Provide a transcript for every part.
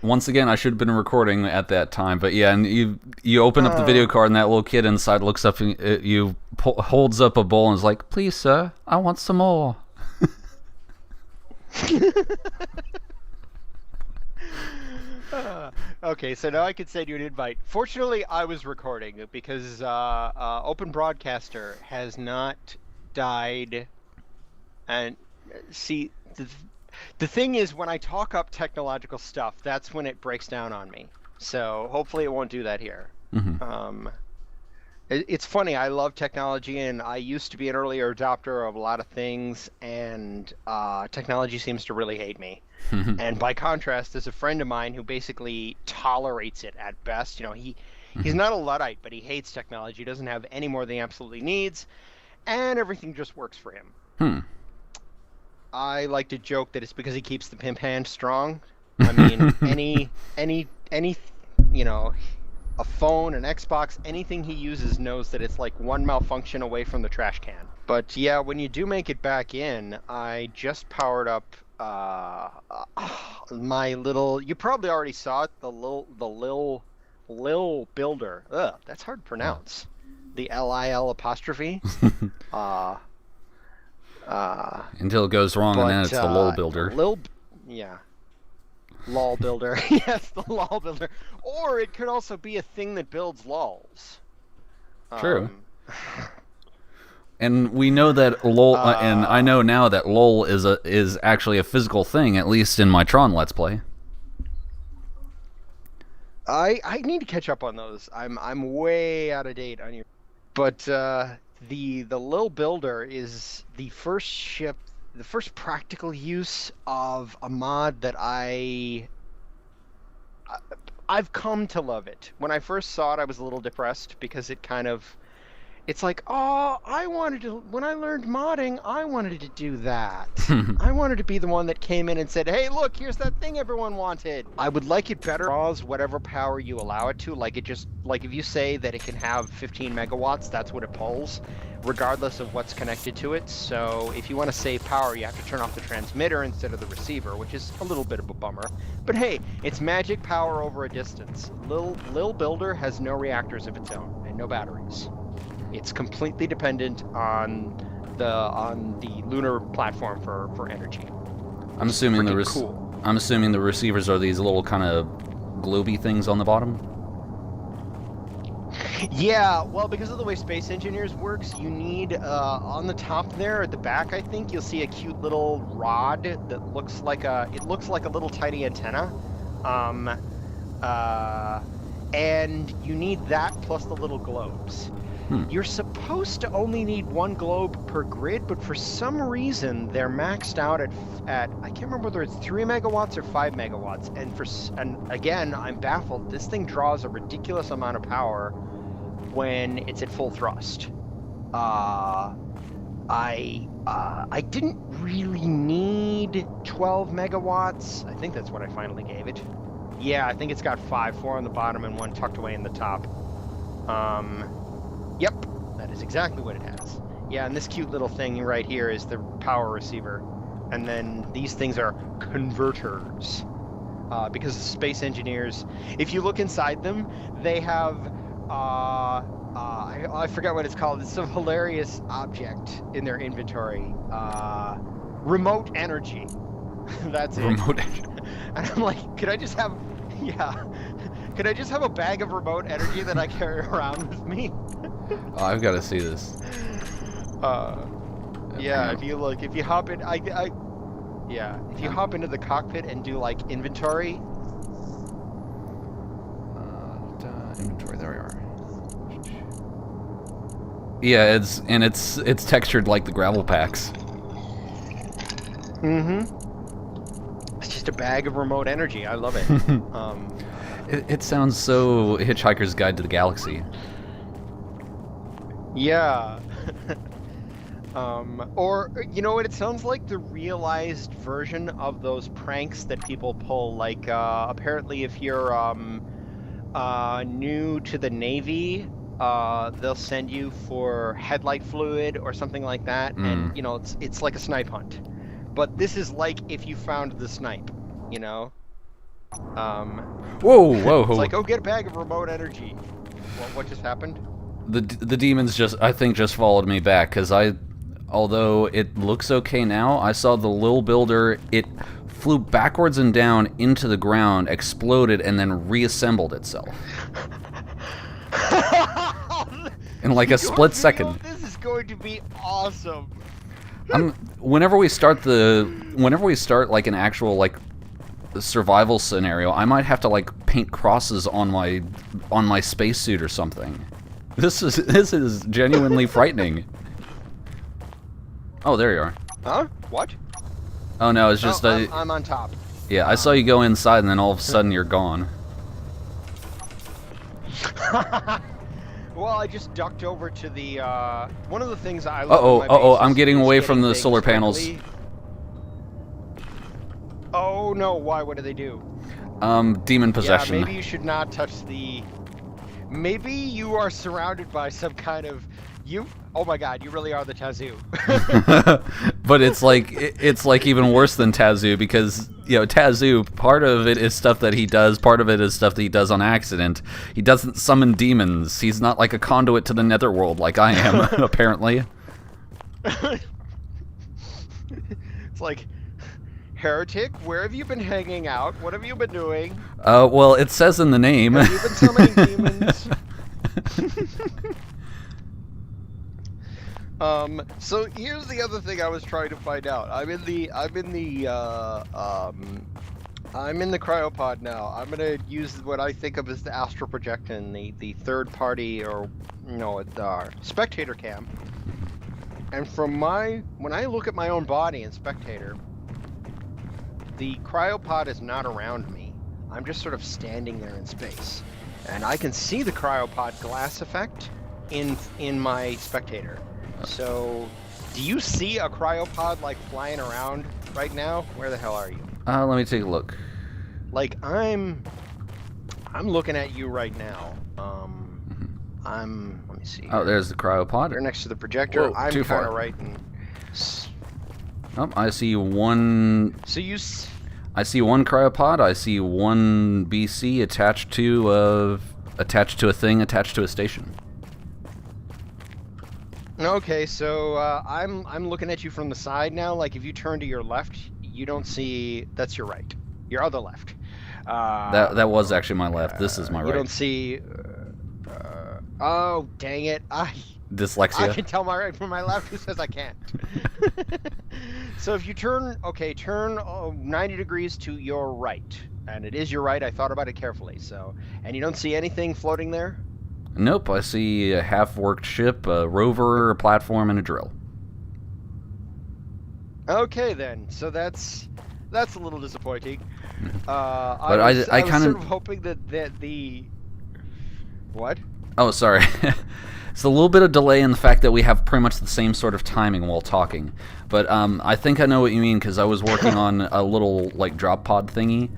Once again, I should have been recording at that time, but yeah, and you open up the video card, and that little kid inside looks up and holds up a bowl and is like, "Please, sir, I want some more." Okay, so now I can send you an invite. Fortunately, I was recording because Open Broadcaster has not died. And see, the thing is, when I talk up technological stuff, that's when it breaks down on me. So hopefully it won't do that here. Mm-hmm. It's funny, I love technology, and I used to be an earlier adopter of a lot of things, and technology seems to really hate me. And by contrast, there's a friend of mine who basically tolerates it at best. You know, he's not a Luddite, but he hates technology. He doesn't have any more than he absolutely needs, and everything just works for him. I like to joke that it's because he keeps the pimp hand strong. I mean, any you know, a phone, an Xbox, anything he uses knows that it's like one malfunction away from the trash can. But yeah, when you do make it back in, I just powered up my little, you probably already saw it, the Lil Builder. Ugh, that's hard to pronounce. The Lil apostrophe. Until it goes wrong, and then it's the LOL Builder. Yeah. LOL Builder. Yes, the LOL Builder. Or it could also be a thing that builds LOLs. True. And we know that LOL, and I know now that LOL is actually a physical thing, at least in my Tron Let's Play. I need to catch up on those. I'm way out of date on your. But the Lil Builder is the first practical use of a mod that I've come to love it. When I first saw it, I was a little depressed because it's like, oh, when I learned modding, I wanted to do that. I wanted to be the one that came in and said, hey, look, here's that thing everyone wanted. I would like it better, whatever power you allow it to. Like if you say that it can have 15 megawatts, that's what it pulls, regardless of what's connected to it. So if you want to save power, you have to turn off the transmitter instead of the receiver, which is a little bit of a bummer. But hey, it's magic power over a distance. Lil Builder has no reactors of its own and no batteries. It's completely dependent on the lunar platform for energy. I'm assuming I'm assuming the receivers are these little kind of globy things on the bottom. Yeah, well, because of the way Space Engineers works, you need on the top there at the back, I think you'll see a cute little rod that looks like a little tiny antenna. And you need that plus the little globes. You're supposed to only need one globe per grid, but for some reason they're maxed out at I can't remember whether it's 3 megawatts or 5 megawatts. And again, I'm baffled. This thing draws a ridiculous amount of power when it's at full thrust. I didn't really need 12 megawatts. I think that's what I finally gave it. Yeah, I think it's got 4 on the bottom and 1 tucked away in the top. Yep, that is exactly what it has. Yeah, and this cute little thing right here is the power receiver. And then these things are converters. Because the Space Engineers, if you look inside them, they have, I forget what it's called. It's some hilarious object in their inventory. Remote energy. That's it. Remote energy. And I'm like, could I just have a bag of remote energy that I carry around with me? Oh, I've got to see this. Yeah, if you hop in, if you hop into the cockpit and do like inventory. Inventory, there we are. Yeah, it's textured like the gravel packs. It's just a bag of remote energy. I love it. It sounds so Hitchhiker's Guide to the Galaxy. Yeah. Or, you know what, it sounds like the realized version of those pranks that people pull, like, apparently if you're, new to the Navy, they'll send you for headlight fluid or something like that, and, you know, it's like a snipe hunt. But this is like if you found the snipe, you know? Um, Whoa! it's like, oh, get a bag of remote energy. What just happened? The demons I think just followed me back because although it looks okay now, I saw the Lil Builder. It flew backwards and down into the ground, exploded, and then reassembled itself in like a split second. This is going to be awesome. Whenever we start like an actual like survival scenario, I might have to like paint crosses on my spacesuit or something. This is genuinely frightening. Oh, there you are. Huh? What? Oh no, it's just I'm on top. Yeah, I saw you go inside and then all of a sudden you're gone. Well, I just ducked over to the one of the things I I'm getting away from the solar panels. Oh no, why? What do they do? Demon possession. Yeah, maybe you should not touch the... Maybe you are surrounded by some kind of... Oh my god, you really are the Tazoo. But it's like even worse than Tazoo because, you know, Tazoo, part of it is stuff that he does, part of it is stuff that he does on accident. He doesn't summon demons. He's not like a conduit to the netherworld like I am, apparently. It's like, heretic, where have you been hanging out? What have you been doing? Well, it says in the name. Have you been summoning demons? So here's the other thing I was trying to find out. I'm in the cryopod now. I'm gonna use what I think of as the astral projection, the third party, or spectator cam. And when I look at my own body in spectator, the cryopod is not around me. I'm just sort of standing there in space, and I can see the cryopod glass effect in my spectator. So, do you see a cryopod like flying around right now? Where the hell are you? Let me take a look. Like I'm looking at you right now. Let me see. Oh, there's the cryopod. You're next to the projector. Whoa, I'm too kind far. of right in... Oh, I see one. So I see one cryopod. I see one BC attached to a thing attached to a station. Okay, so I'm looking at you from the side now. Like if you turn to your left, you don't see. That's your right. Your other left. That was actually my left. This is my right. You don't see. Oh dang it! Dyslexia. I can tell my right from my left. Who says I can't? So if you turn 90 degrees to your right, and it is your right. I thought about it carefully. So, and you don't see anything floating there. Nope, I see a half-worked ship, a rover, a platform, and a drill. Okay then, so that's a little disappointing. But I was kind sort of hoping that the... What? Oh, sorry. It's a little bit of delay in the fact that we have pretty much the same sort of timing while talking. But I think I know what you mean because I was working on a little like drop pod thingy.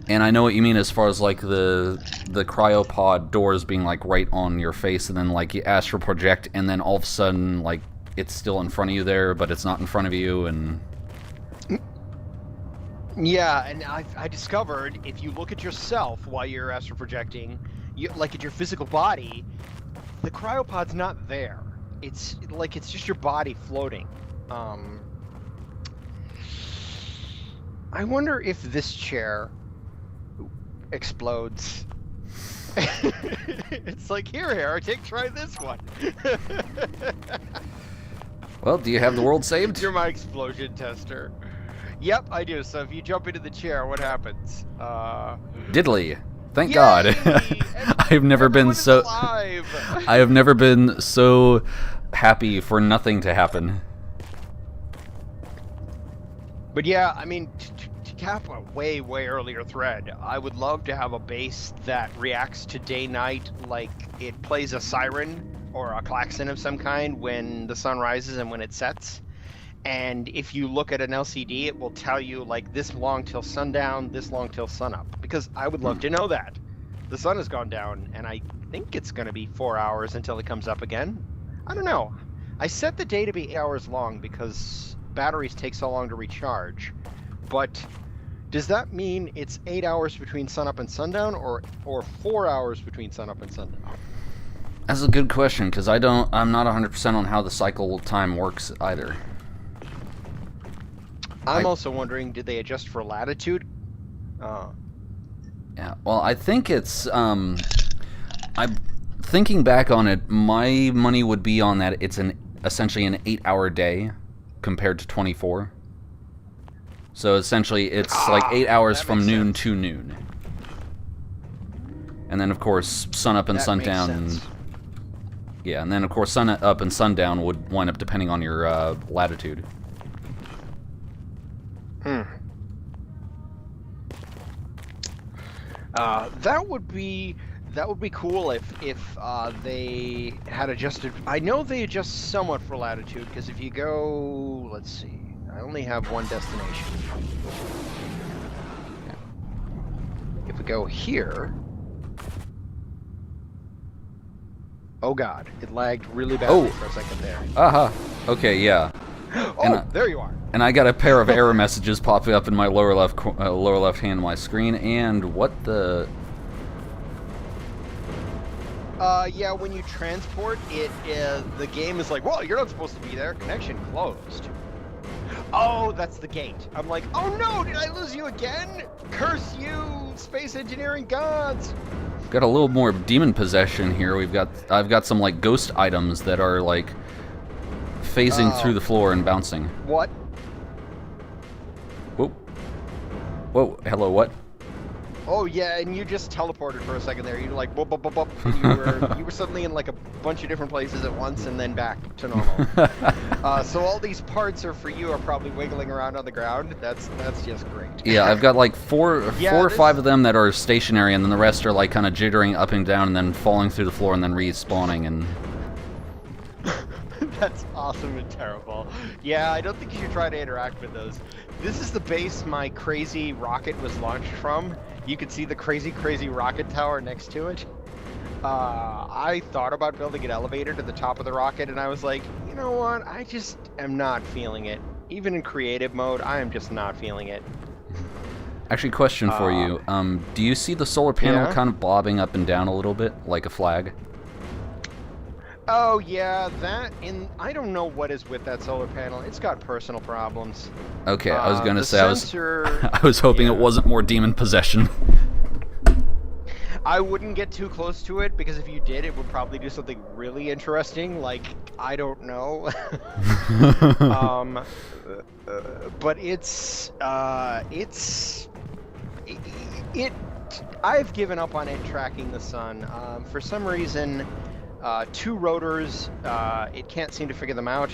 And I know what you mean as far as like the cryopod doors being like right on your face, and then like you astral project, and then all of a sudden like it's still in front of you there, but it's not in front of you, and yeah, and I discovered if you look at yourself while you're astral projecting, like at your physical body, the cryopod's not there. It's like it's just your body floating. I wonder if this chair explodes. It's like, here, heretic, try this one. Well, do you have the world saved? You're my explosion tester. Yep, I do. So if you jump into the chair, what happens? Diddly. Thank Yay! God. I have never been so I have never been so happy for nothing to happen. But yeah, I mean, to cap a way earlier thread, I would love to have a base that reacts to day-night, like it plays a siren or a klaxon of some kind when the sun rises and when it sets. And if you look at an LCD, it will tell you like this long till sundown, this long till sunup. Because I would love to know that. The sun has gone down, and I think it's going to be 4 hours until it comes up again. I don't know. I set the day to be 8 hours long because batteries take so long to recharge. But Does that mean it's 8 hours between sunup and sundown, or 4 hours between sunup and sundown? That's a good question, because I'm not 100% on how the cycle time works either. I'm also wondering, did they adjust for latitude? Yeah, well, I think it's, I'm thinking back on it, my money would be on that it's essentially an 8-hour day compared to 24. So essentially it's like 8 hours from noon to noon. And then of course sunup and sundown. Yeah, and then of course sunup and sundown would wind up depending on your latitude. That would be cool if they had adjusted. I know they adjust somewhat for latitude, because if you go, let's see, I only have one destination. If we go here, oh god, it lagged really badly for a second there. Okay, yeah. Oh, there you are. And I got a pair of error messages popping up in my lower left hand of my screen. And what the? Yeah, when you transport it, the game is like, well, you're not supposed to be there. Connection closed. Oh, that's the gate. I'm like, oh no, did I lose you again? Curse you, space engineering gods! Got a little more demon possession here. I've got some like ghost items that are like phasing through the floor and bouncing. What? Whoa. Whoa, hello, what? Oh yeah, and you just teleported for a second there. You're like, whoop, whoop, whoop, whoop. And you were suddenly in like a bunch of different places at once, and then back to normal. So all these parts are for you are probably wiggling around on the ground. That's just great. Yeah, I've got like four or five of them that are stationary, and then the rest are like kind of jittering up and down, and then falling through the floor, and then respawning. And that's awesome and terrible. Yeah, I don't think you should try to interact with those. This is the base my crazy rocket was launched from. You could see the crazy rocket tower next to it. I thought about building an elevator to the top of the rocket, and I was like, you know what? I just am not feeling it. Even in creative mode, I am just not feeling it. Actually, question for you. Do you see the solar panel kind of bobbing up and down a little bit, like a flag? Oh yeah, I don't know what is with that solar panel. It's got personal problems. Okay, I was gonna say sensor, I was hoping it wasn't more demon possession. I wouldn't get too close to it, because if you did, it would probably do something really interesting, like, I don't know. But I've given up on it tracking the sun. For some reason, two rotors, it can't seem to figure them out.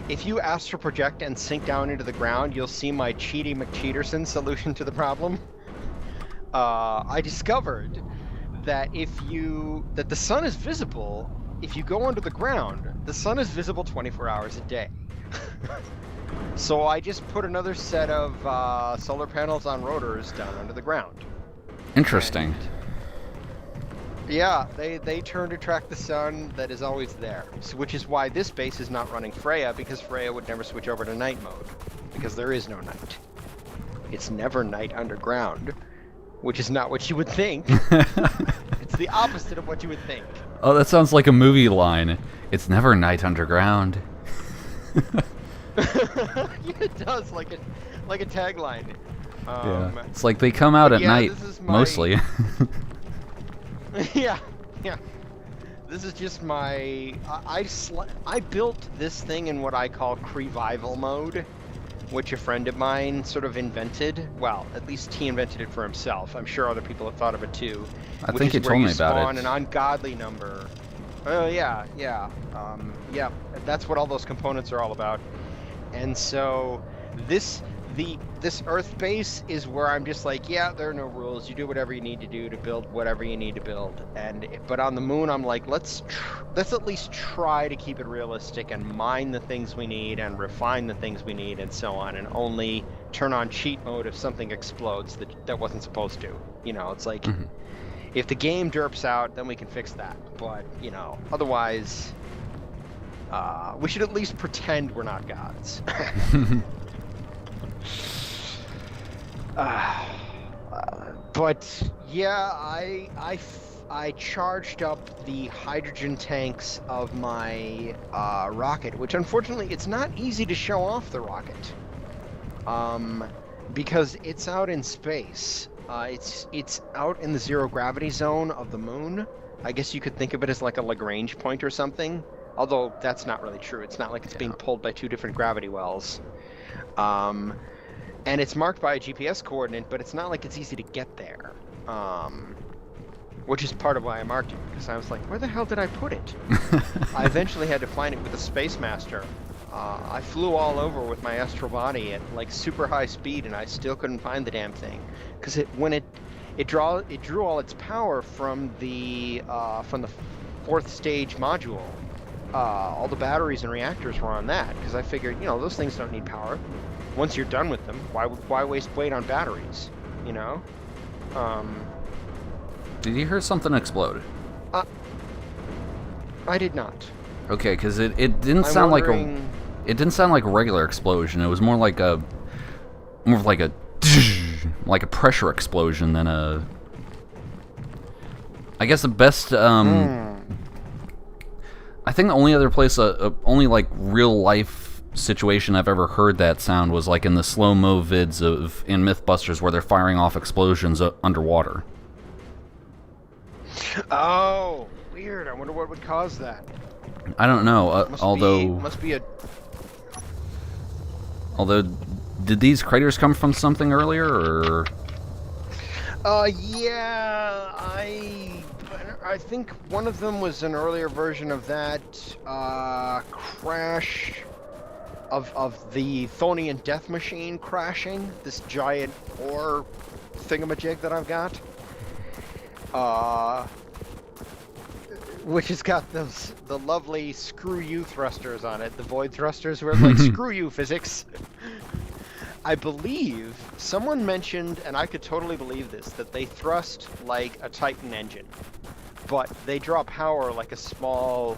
If you astral project and sink down into the ground, you'll see my Cheaty McCheaterson solution to the problem. I discovered that that the sun is visible if you go under the ground. The sun is visible 24 hours a day. So I just put another set of solar panels on rotors down under the ground. Interesting. Yeah, they turn to track the sun that is always there, which is why this base is not running Freya, because Freya would never switch over to night mode, because there is no night. It's never night underground, which is not what you would think. It's the opposite of what you would think. Oh, that sounds like a movie line. It's never night underground. Yeah, it does, like a tagline. Yeah. It's like they come out at night, mostly. Yeah. This is just my... I built this thing in what I call Crevival mode, which a friend of mine sort of invented. Well, at least he invented it for himself. I'm sure other people have thought of it too. I think he told me about it. Spawn an ungodly number. Oh yeah. Yeah, that's what all those components are all about. And so this Earth base is where I'm just like, yeah, there are no rules. You do whatever you need to do to build whatever you need to build. But on the moon, I'm like, let's at least try to keep it realistic and mine the things we need and refine the things we need and so on, and only turn on cheat mode if something explodes that wasn't supposed to. You know, it's like, if the game derps out, then we can fix that. But, you know, otherwise, we should at least pretend we're not gods. But yeah, I charged up the hydrogen tanks of my rocket, which unfortunately it's not easy to show off the rocket, because it's out in space. It's out in the zero gravity zone of the moon. I guess you could think of it as like a Lagrange point or something. Although that's not really true. It's not like it's being pulled by two different gravity wells. And it's marked by a GPS coordinate, but it's not like it's easy to get there. Which is part of why I marked it, because I was like, where the hell did I put it? I eventually had to find it with a Space Master. I flew all over with my astral body at like super high speed, and I still couldn't find the damn thing. Because it drew all its power from the fourth stage module. All the batteries and reactors were on that, because I figured, those things don't need power. Once you're done with them, why waste weight on batteries? Did you hear something explode? I did not. Okay, because it didn't sound like a regular explosion. It was more like a like a pressure explosion than a. I guess the best. I think the only other place, only like real life situation I've ever heard that sound was like in the slow-mo vids in Mythbusters where they're firing off explosions underwater. Oh, weird. I wonder what would cause that. I don't know. Must be a. Although, did these craters come from something earlier, or? Yeah, I think one of them was an earlier version of that crash of the Thonian Death Machine crashing, this giant ore thingamajig that I've got. Which has got the lovely screw you thrusters on it, the void thrusters, where it's like, screw you, physics. I believe someone mentioned, and I could totally believe this, that they thrust like a Titan engine, but they draw power like a small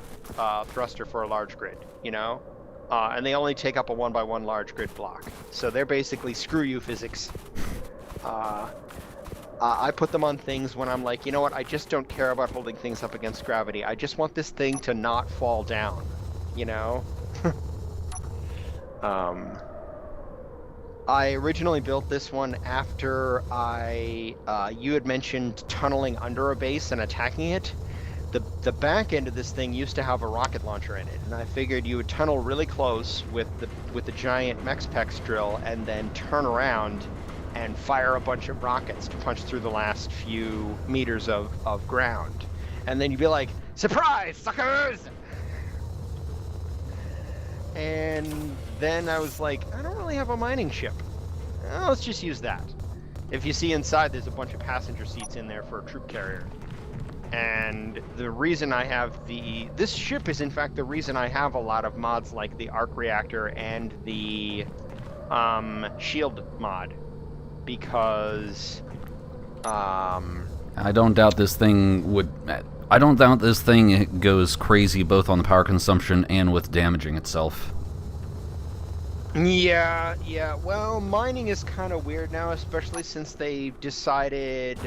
thruster for a large grid, and they only take up a 1x1 large grid block. So they're basically screw you, physics. I put them on things when I'm like, you know what, I just don't care about holding things up against gravity. I just want this thing to not fall down, I originally built this one after you had mentioned tunneling under a base and attacking it. The back end of this thing used to have a rocket launcher in it, and I figured you would tunnel really close with the giant Mexpex drill and then turn around and fire a bunch of rockets to punch through the last few meters of ground. And then you'd be like, surprise, suckers! And then I was like, I don't really have a mining ship. Let's just use that. If you see inside, there's a bunch of passenger seats in there for a troop carrier. And the reason I have this ship is in fact the reason I have a lot of mods like the arc reactor and the shield mod. Because I don't doubt this thing goes crazy both on the power consumption and with damaging itself. Yeah. Well, mining is kind of weird now, especially since they decided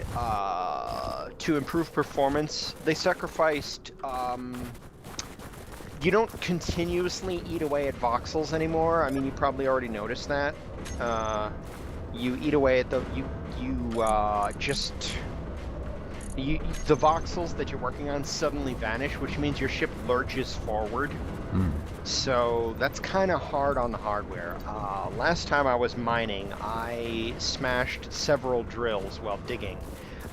to improve performance. They sacrificed. You don't continuously eat away at voxels anymore. I mean, you probably already noticed that. You eat away at the the voxels that you're working on suddenly vanish, which means your ship lurches forward. So that's kind of hard on the hardware. Last time I was mining, I smashed several drills while digging.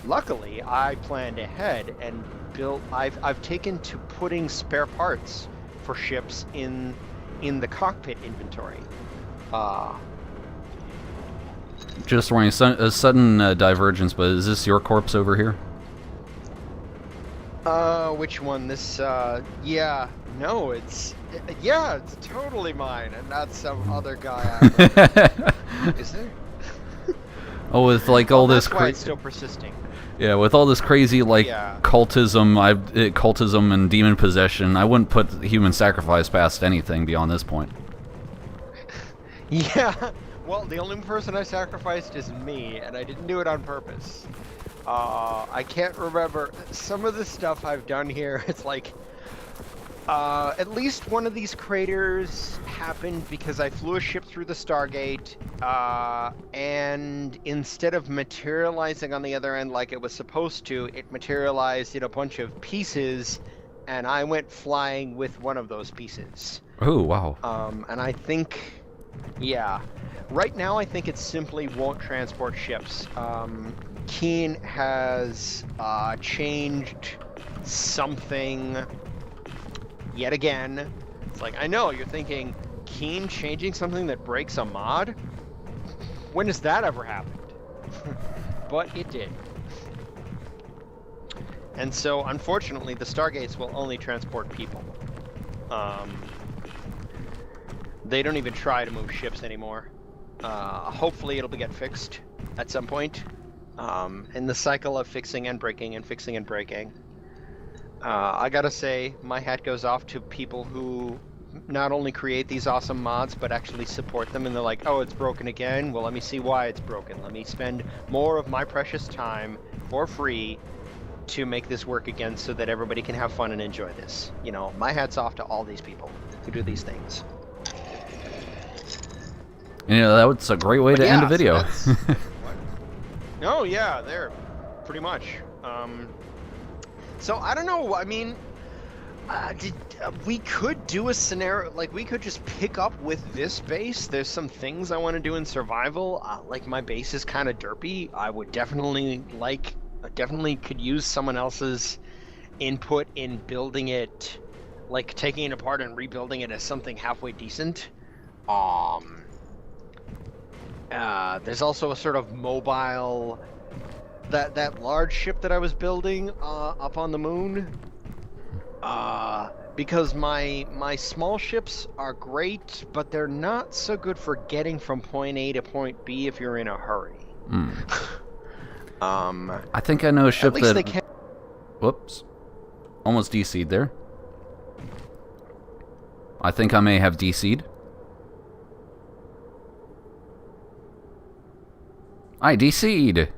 Luckily, I planned ahead and built. I've taken to putting spare parts for ships in the cockpit inventory. Just warning, a sudden divergence, but is this your corpse over here? Which one? This, yeah. No, it's totally mine, and not some other guy. Is it? Oh, with like all this crazy. It's still persisting. Yeah, with all this crazy cultism and demon possession, I wouldn't put human sacrifice past anything beyond this point. Yeah. Well, the only person I sacrificed is me, and I didn't do it on purpose. I can't remember. Some of the stuff I've done here, it's like... at least one of these craters happened because I flew a ship through the Stargate, and instead of materializing on the other end like it was supposed to, it materialized in a bunch of pieces, and I went flying with one of those pieces. Oh, wow. And I think, yeah, right now I think it simply won't transport ships. Keen has changed something yet again. It's like, I know, you're thinking, Keen changing something that breaks a mod? When has that ever happened? But it did. And so, unfortunately, the Stargates will only transport people. They don't even try to move ships anymore. Hopefully it'll get fixed at some point. In the cycle of fixing and breaking and fixing and breaking. I gotta say, my hat goes off to people who not only create these awesome mods, but actually support them, and they're like, oh, it's broken again? Well, let me see why it's broken. Let me spend more of my precious time for free to make this work again so that everybody can have fun and enjoy this. You know, my hat's off to all these people who do these things. You know, that was a great way to end a video. So no, yeah, there, pretty much. So I don't know. I mean, we could do a scenario like we could just pick up with this base. There's some things I want to do in survival. Like my base is kind of derpy. I would definitely could use someone else's input in building it, like taking it apart and rebuilding it as something halfway decent. There's also a sort of mobile. That large ship that I was building up on the moon, because my small ships are great, but they're not so good for getting from point A to point B if you're in a hurry. I think I know a ship that... Whoops. Almost DC'd there. I think I may have DC'd. I DC'd!